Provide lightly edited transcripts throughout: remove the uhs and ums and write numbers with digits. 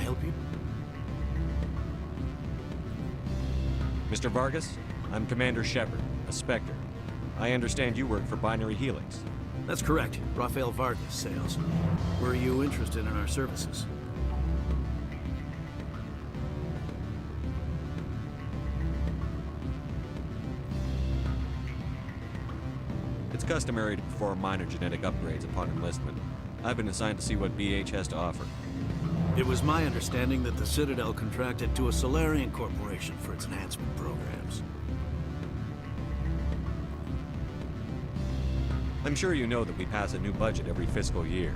help you? Mr. Vargas, I'm Commander Shepard, a Spectre. I understand you work for Binary Helix. That's correct. Rafael Vargas, sales. Were you interested in our services? It's customary to perform minor genetic upgrades upon enlistment. I've been assigned to see what BH has to offer. It was my understanding that the Citadel contracted to a Solarian corporation for its enhancement programs. I'm sure you know that we pass a new budget every fiscal year.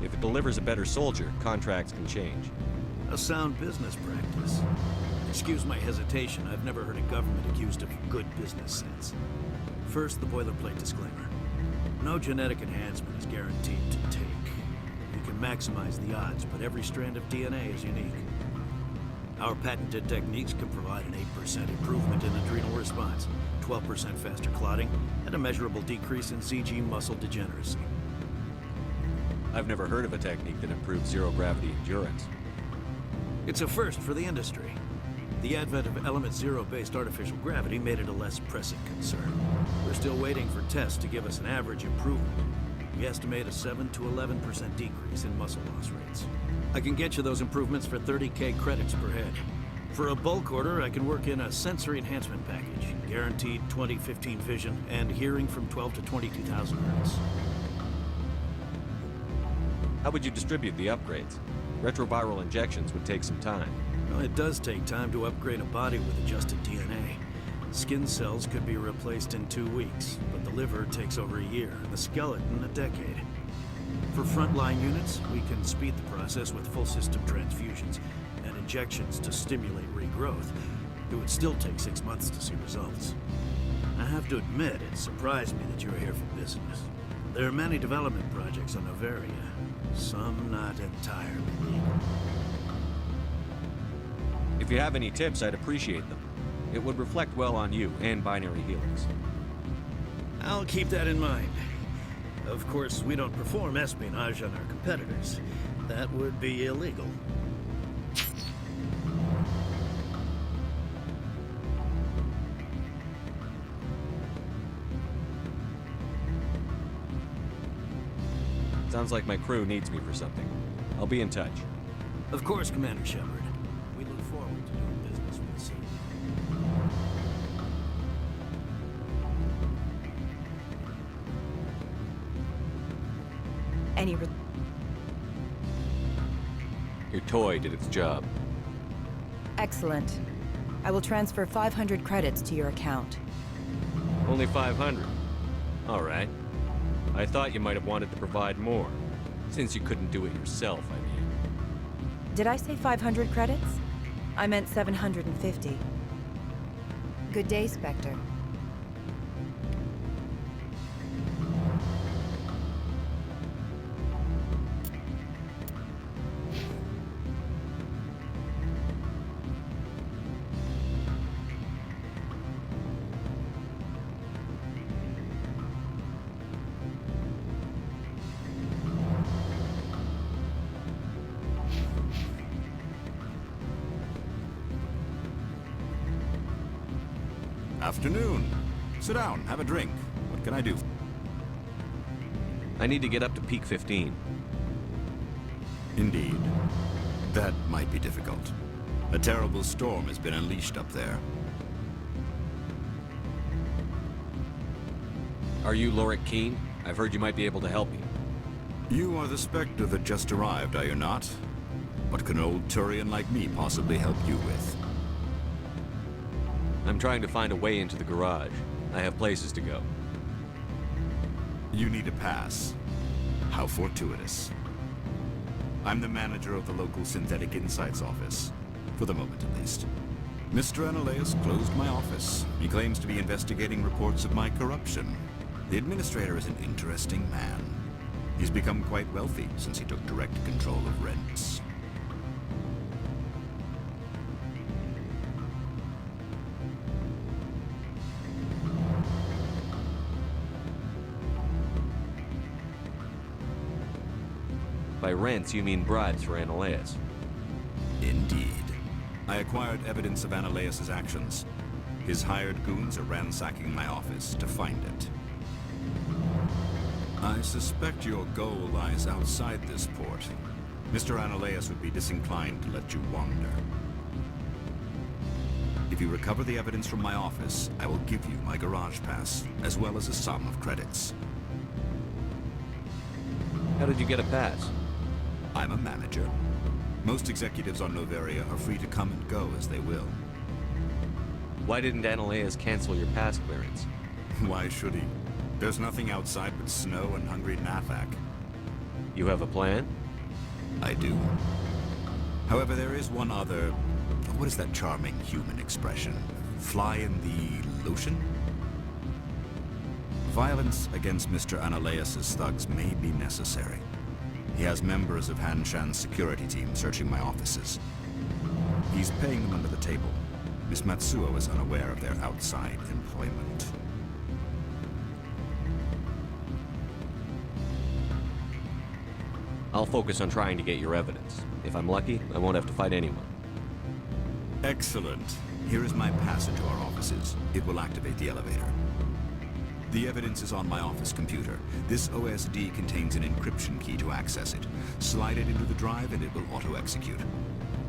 If it delivers a better soldier, contracts can change. A sound business practice. Excuse my hesitation, I've never heard a government accused of good business sense. First, the boilerplate disclaimer. No genetic enhancement is guaranteed to take. You can maximize the odds, but every strand of DNA is unique. Our patented techniques can provide an 8% improvement in adrenal response, 12% faster clotting, and a measurable decrease in CG muscle degeneracy. I've never heard of a technique that improves zero-gravity endurance. It's a first for the industry. The advent of Element Zero-based artificial gravity made it a less pressing concern. We're still waiting for tests to give us an average improvement. We estimate a 7 to 11% decrease in muscle loss rates. I can get you those improvements for 30K credits per head. For a bulk order, I can work in a sensory enhancement package, guaranteed 20/15 vision, and hearing from 12 to 22,000 hertz. How would you distribute the upgrades? Retroviral injections would take some time. Well, it does take time to upgrade a body with adjusted DNA. Skin cells could be replaced in 2 weeks, but the liver takes over a year, and the skeleton a decade. For frontline units, we can speed the process with full system transfusions and injections to stimulate regrowth. It would still take 6 months to see results. I have to admit, it surprised me that you were here for business. There are many development projects on Noveria, some not entirely legal. If you have any tips, I'd appreciate them. It would reflect well on you and Binary Helix. I'll keep that in mind. Of course, we don't perform espionage on our competitors. That would be illegal. Sounds like my crew needs me for something. I'll be in touch. Of course, Commander Shepard. We look forward to doing business with the city. Your toy did its job. Excellent. I will transfer 500 credits to your account. Only 500. All right. I thought you might have wanted to provide more. Since you couldn't do it yourself, I mean. Did I say 500 credits? I meant 750. Good day, Spectre. Afternoon. Sit down, have a drink. What can I do? I need to get up to peak 15. Indeed. That might be difficult. A terrible storm has been unleashed up there. Are you Lorik Keen? I've heard you might be able to help me. You are the Spectre that just arrived, are you not? What can an old Turian like me possibly help you with? I'm trying to find a way into the garage. I have places to go. You need a pass. How fortuitous. I'm the manager of the local Synthetic Insights office. For the moment, at least. Mr. Analeus closed my office. He claims to be investigating reports of my corruption. The administrator is an interesting man. He's become quite wealthy since he took direct control of rents. By rents, you mean bribes for Analeus. Indeed. I acquired evidence of Ananias' actions. His hired goons are ransacking my office to find it. I suspect your goal lies outside this port. Mr. Ananias would be disinclined to let you wander. If you recover the evidence from my office, I will give you my garage pass, as well as a sum of credits. How did you get a pass? I'm a manager. Most executives on Noveria are free to come and go as they will. Why didn't Ananias cancel your pass clearance? Why should he? There's nothing outside but snow and hungry Nathak. You have a plan? I do. However, there is one other... What is that charming human expression? Fly in the lotion? Violence against Mr. Ananias' thugs may be necessary. He has members of Han Shan's security team searching my offices. He's paying them under the table. Miss Matsuo is unaware of their outside employment. I'll focus on trying to get your evidence. If I'm lucky, I won't have to fight anyone. Excellent. Here is my pass into our offices. It will activate the elevator. The evidence is on my office computer. This OSD contains an encryption key to access it. Slide it into the drive and it will auto-execute.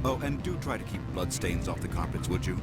Oh, and do try to keep bloodstains off the carpets, would you?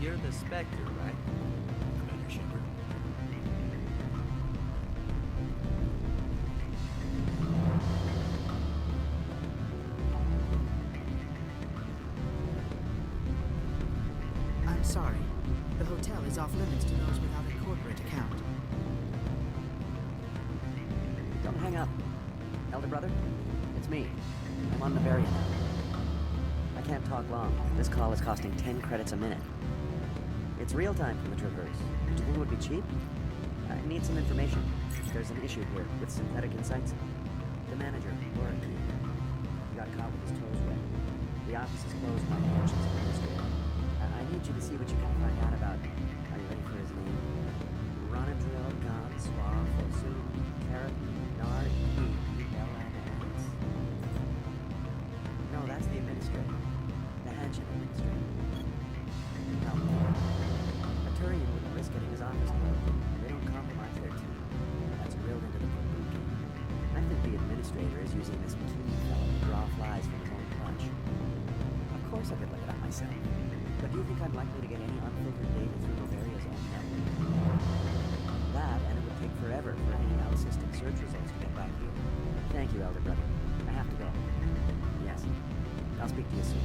You're the Spectre, right? Commander Shepard. I'm sorry. The hotel is off limits to those without a corporate account. Don't hang up. Elder brother, it's me. I'm on Noveria now. I can't talk long. This call is costing 10 credits a minute. It's real time from the Traverse. Did you think it would be cheap? I need some information. There's an issue here with Synthetic Insights. The manager, Laura Key, he got caught with his toes wet. The office is closed by Hanshin's administrator. I need you to see what you can find out about. Are you ready for his name? Ronadril Gon Swa Fosu Karat Nar E-E-L-N-S. No, that's the administrator. The Hanshin administrator. No. A Turian wouldn't risk getting his office closed. They don't compromise their team. That's drilled into the Babuki. I think the administrator is using this Key fellow to draw flies from his own punch. Of course I could look it up myself. But do you think I'm likely to get any unfiltered data through Noveria's own network? That, and it would take forever for any out-system search results to get back here. Thank you, Elder Brother. I have to go. Yes. I'll speak to you soon.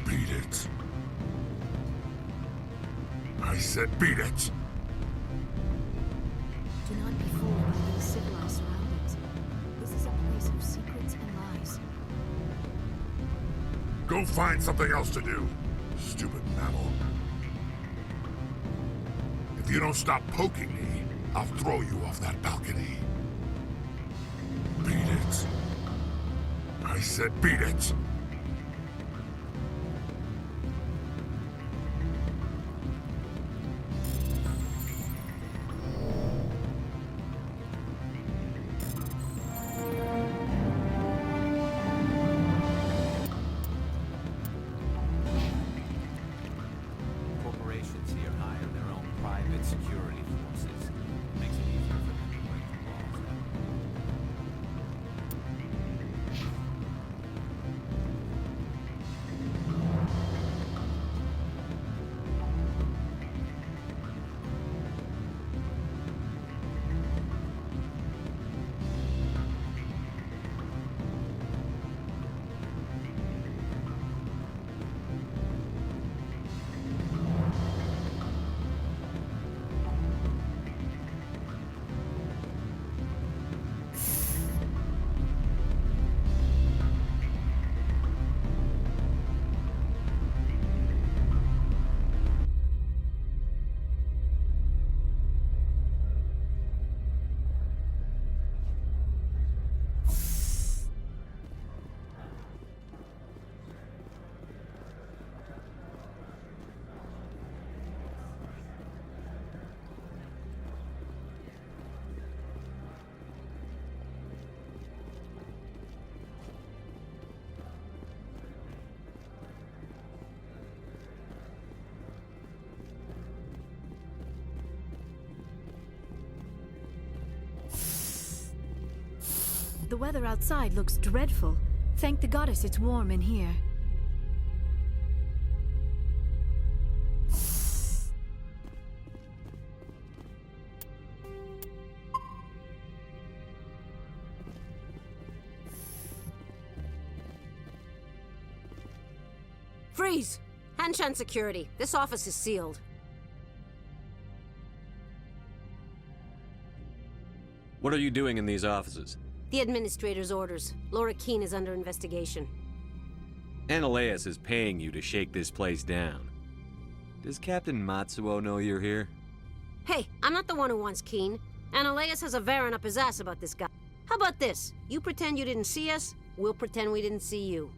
Beat it. I said beat it. Do not be fooled by these civilized surroundings. This is a place of secrets and lies. Go find something else to do, stupid mammal. If you don't stop poking me, I'll throw you off that balcony. Beat it. I said beat it. Corporations here hire their own private security forces. It makes it easier for them to break the laws. The weather outside looks dreadful. Thank the goddess it's warm in here. Freeze! Hanshan security. This office is sealed. What are you doing in these offices? The administrator's orders. Laura Keene is under investigation. Ananias is paying you to shake this place down. Does Captain Matsuo know you're here? Hey, I'm not the one who wants Keene. Ananias has a Varen up his ass about this guy. How about this? You pretend you didn't see us, we'll pretend we didn't see you.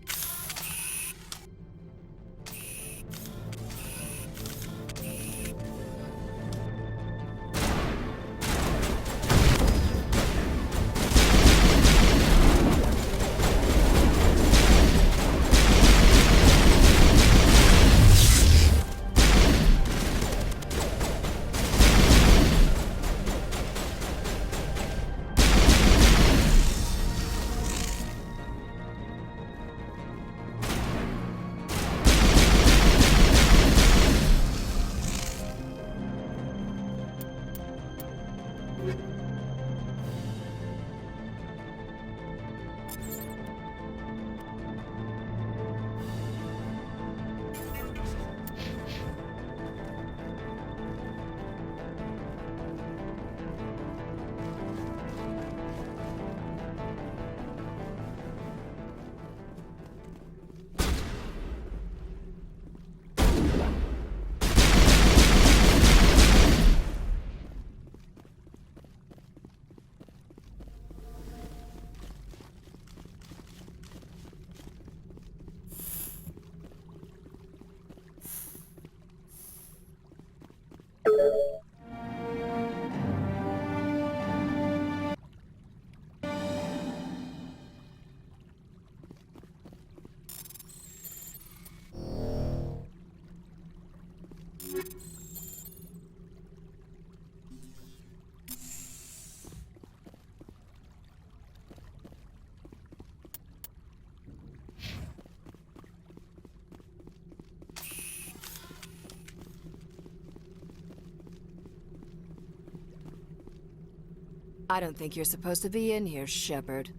I don't think you're supposed to be in here, Shepard.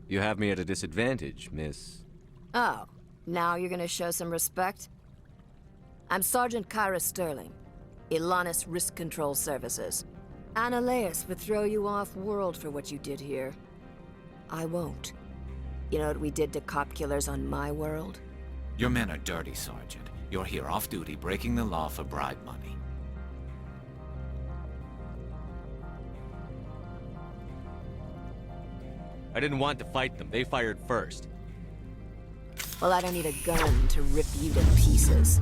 You have me at a disadvantage, miss. Oh, now you're gonna show some respect? I'm Sergeant Kyra Sterling, Ilanis Risk Control Services. Ananias would throw you off-world for what you did here. I won't. You know what we did to cop killers on my world? Your men are dirty, Sergeant. You're here off-duty, breaking the law for bribe money. I didn't want to fight them. They fired first. Well, I don't need a gun to rip you to pieces.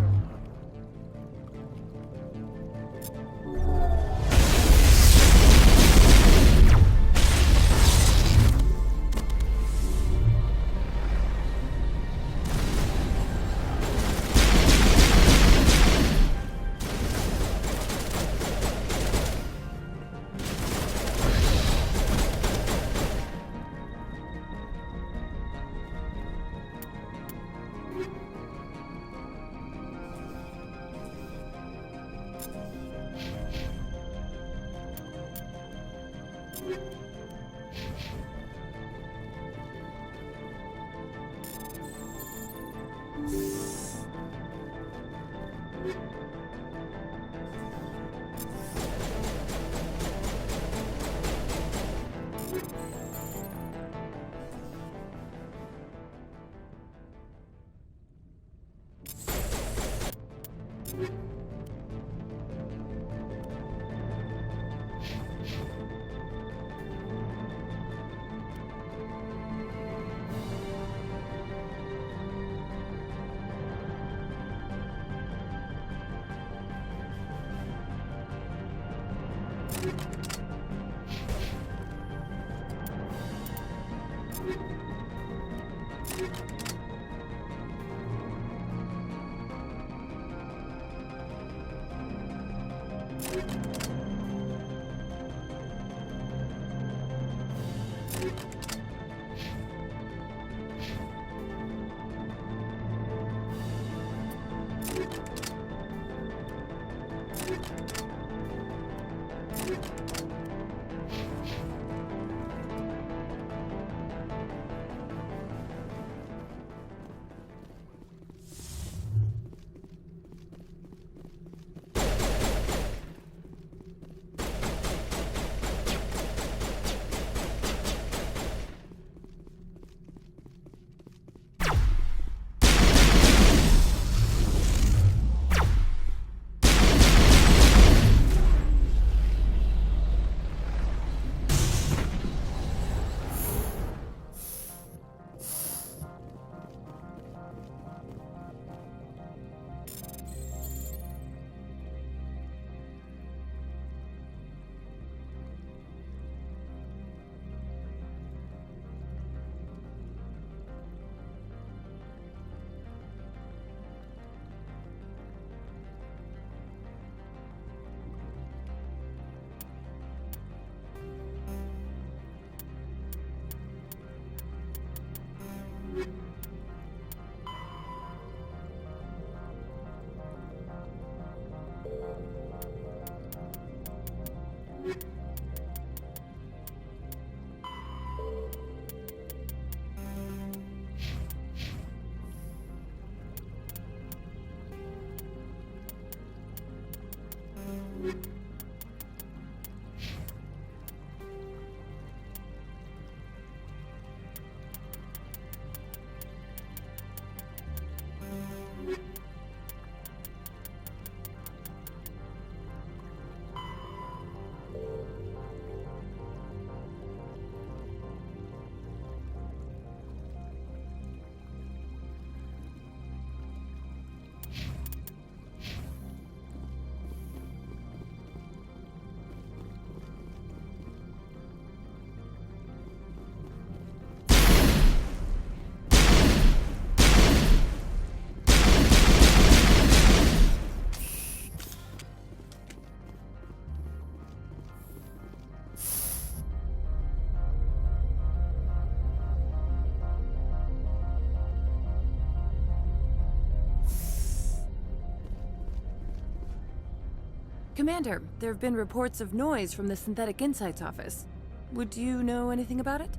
Commander, there have been reports of noise from the Synthetic Insights office. Would you know anything about it?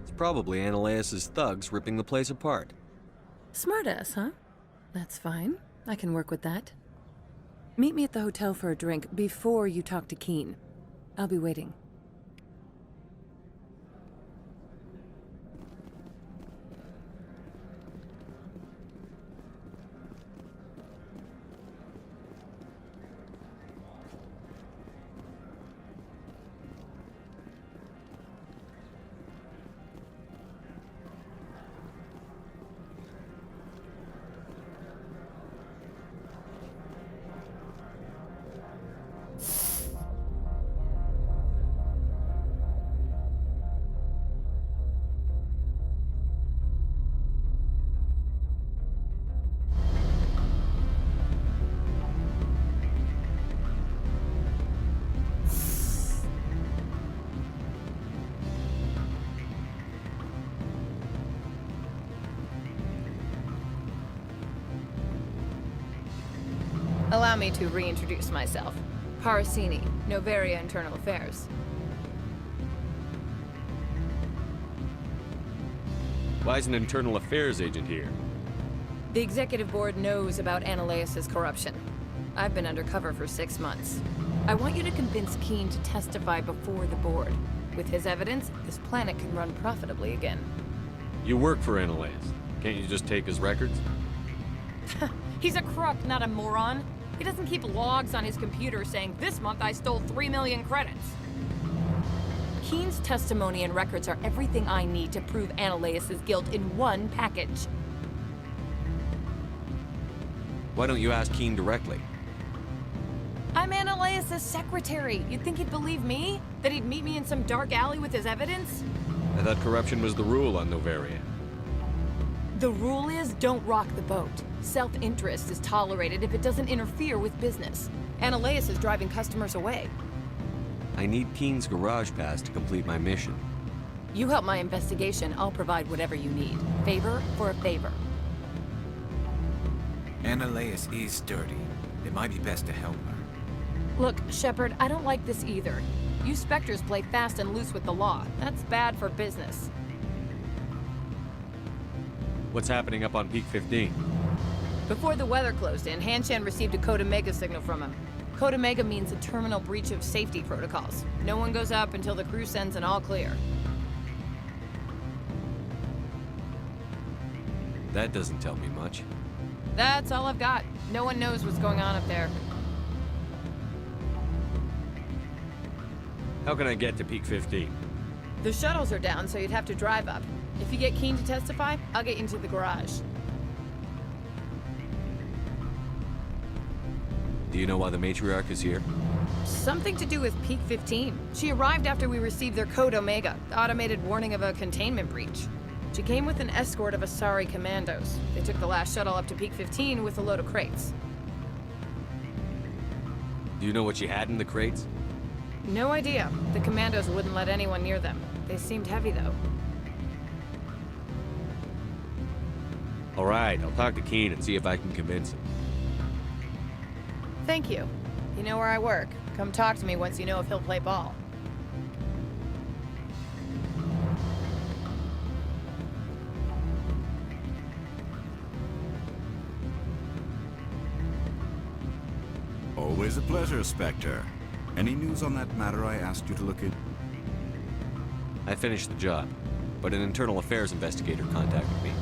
It's probably Ananias' thugs ripping the place apart. Smartass, huh? That's fine. I can work with that. Meet me at the hotel for a drink before you talk to Keen. I'll be waiting. Allow me to reintroduce myself. Parasini, Noveria Internal Affairs. Why is an internal affairs agent here? The executive board knows about Ananias' corruption. I've been undercover for 6 months. I want you to convince Keen to testify before the board. With his evidence, this planet can run profitably again. You work for Ananias. Can't you just take his records? He's a crook, not a moron. He doesn't keep logs on his computer saying, "This month I stole 3 million credits." Keen's testimony and records are everything I need to prove Ananias' guilt in one package. Why don't you ask Keen directly? I'm Ananias' secretary. You'd think he'd believe me? That he'd meet me in some dark alley with his evidence? I thought corruption was the rule on Noveria. The rule is, don't rock the boat. Self-interest is tolerated if it doesn't interfere with business. Ananias is driving customers away. I need Keen's garage pass to complete my mission. You help my investigation, I'll provide whatever you need. Favor for a favor. Ananias is dirty. It might be best to help her. Look, Shepard, I don't like this either. You Spectres play fast and loose with the law. That's bad for business. What's happening up on Peak 15? Before the weather closed in, Hanshan received a Code Omega signal from him. Code Omega means a terminal breach of safety protocols. No one goes up until the crew sends an all clear. That doesn't tell me much. That's all I've got. No one knows what's going on up there. How can I get to Peak 15? The shuttles are down, so you'd have to drive up. If you get Keen to testify, I'll get you into the garage. Do you know why the matriarch is here? Something to do with Peak 15. She arrived after we received their Code Omega, the automated warning of a containment breach. She came with an escort of Asari commandos. They took the last shuttle up to Peak 15 with a load of crates. Do you know what she had in the crates? No idea. The commandos wouldn't let anyone near them. They seemed heavy, though. All right, I'll talk to Keen and see if I can convince him. Thank you. You know where I work. Come talk to me once you know if he'll play ball. Always a pleasure, Spectre. Any news on that matter I asked you to look in? I finished the job, but an internal affairs investigator contacted me.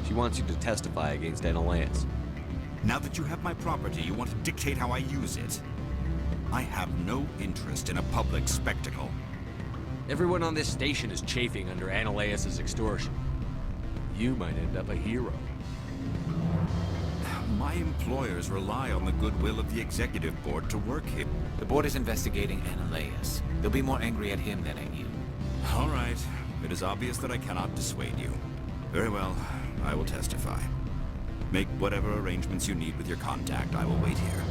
She wants you to testify against Analeus. Now that you have my property, you want to dictate how I use it. I have no interest in a public spectacle. Everyone on this station is chafing under Analeus' extortion. You might end up a hero. My employers rely on the goodwill of the executive board to work here. The board is investigating Analeus. They'll be more angry at him than at you. All right. It is obvious that I cannot dissuade you. Very well. I will testify. Make whatever arrangements you need with your contact. I will wait here.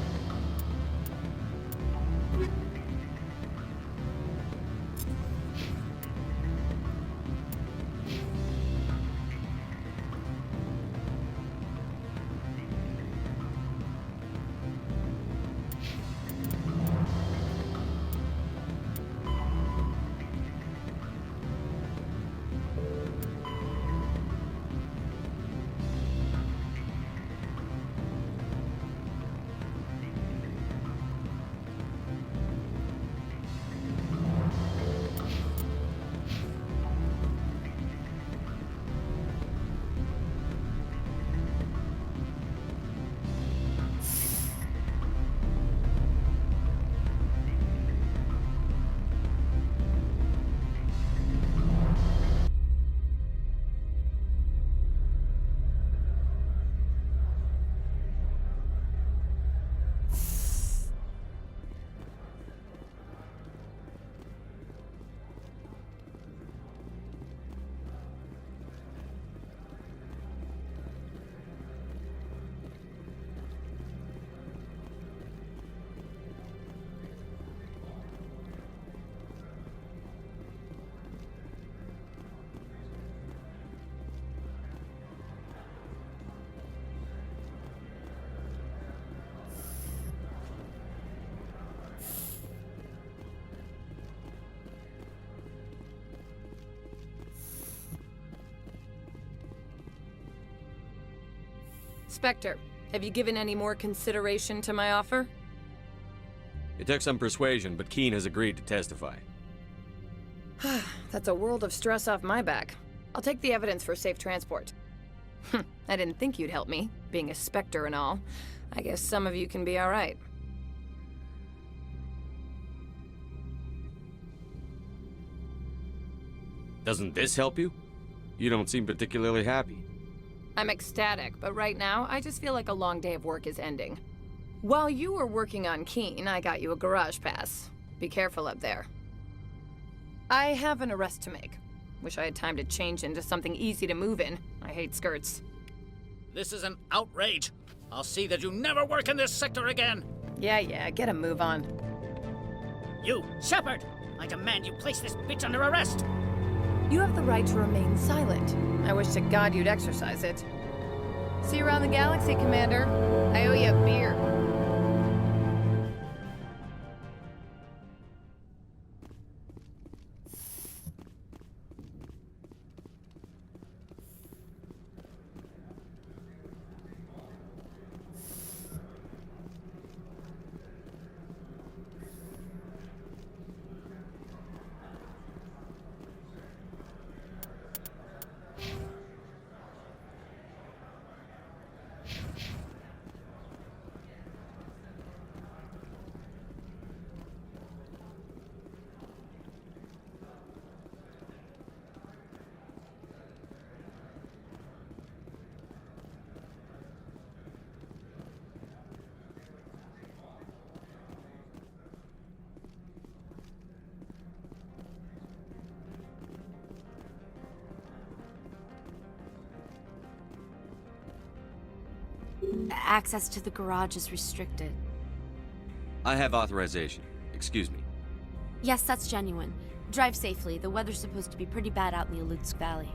Spectre, have you given any more consideration to my offer? It took some persuasion, but Keen has agreed to testify. That's a world of stress off my back. I'll take the evidence for safe transport. I didn't think you'd help me, being a Spectre and all. I guess some of you can be alright. Doesn't this help you? You don't seem particularly happy. I'm ecstatic, but right now, I just feel like a long day of work is ending. While you were working on Keen, I got you a garage pass. Be careful up there. I have an arrest to make. Wish I had time to change into something easy to move in. I hate skirts. This is an outrage. I'll see that you never work in this sector again. Yeah, get a move on. You, Shepard! I demand you place this bitch under arrest! You have the right to remain silent. I wish to God you'd exercise it. See you around the galaxy, Commander. I owe you a beer. Access to the garage is restricted. I have authorization. Excuse me. Yes, that's genuine. Drive safely. The weather's supposed to be pretty bad out in the Alutsk Valley.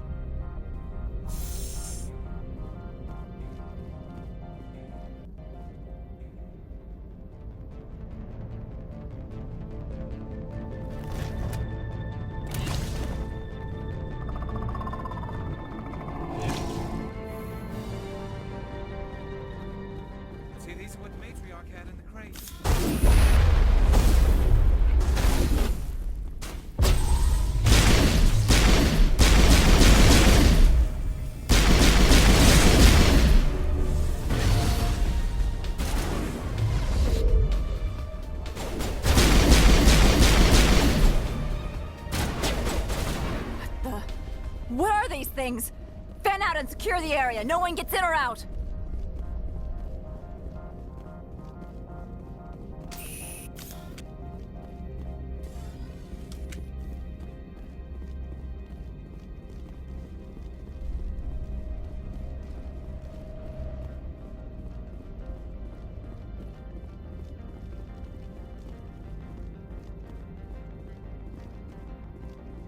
fuckhead in the crate. What are these things? Fan out and secure the area. No one gets in or out.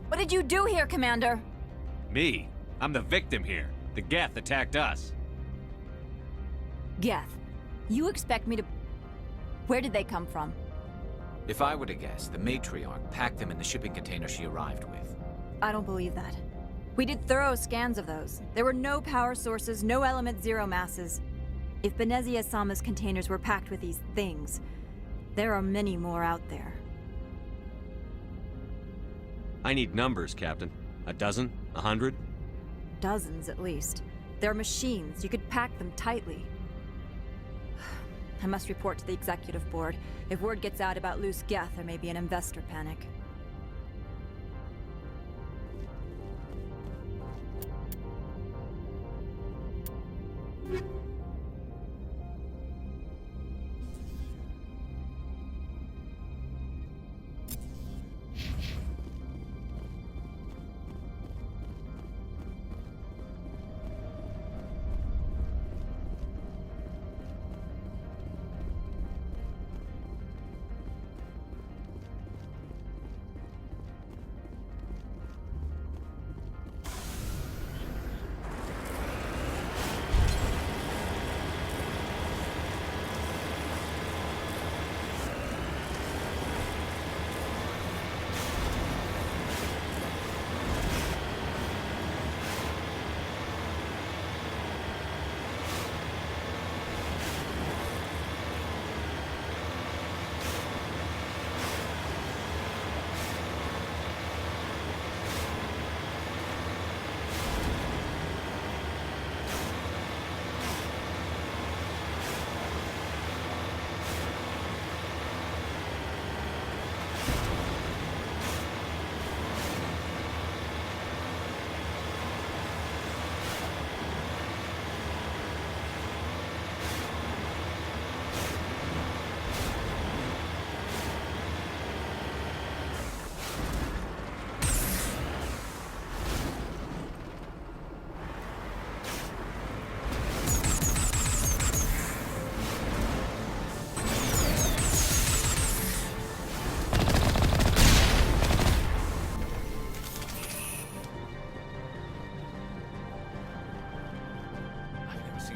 What did you do here, Commander? Me? I'm the victim here. The Geth attacked us. Geth. You expect me to... Where did they come from? If I were to guess, the matriarch packed them in the shipping container she arrived with. I don't believe that. We did thorough scans of those. There were no power sources, no element zero masses. If Benezia Sama's containers were packed with these things, there are many more out there. I need numbers, Captain. A dozen? 100? Dozens, at least. They're machines. You could pack them tightly. I must report to the executive board. If word gets out about loose Geth, there may be an investor panic.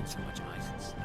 So much ice and snow.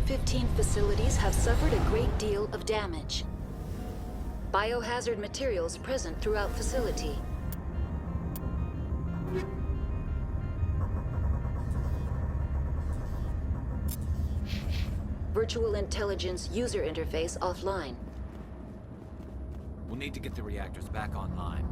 15 facilities have suffered a great deal of damage. Biohazard materials present throughout facility. Virtual intelligence user interface offline. We'll need to get the reactors back online.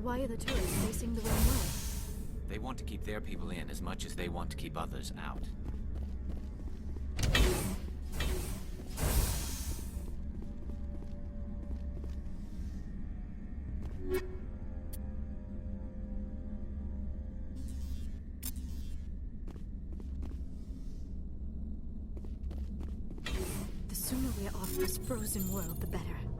Why are the turrets facing the wrong way? They want to keep their people in as much as they want to keep others out. The sooner we're off this frozen world, the better.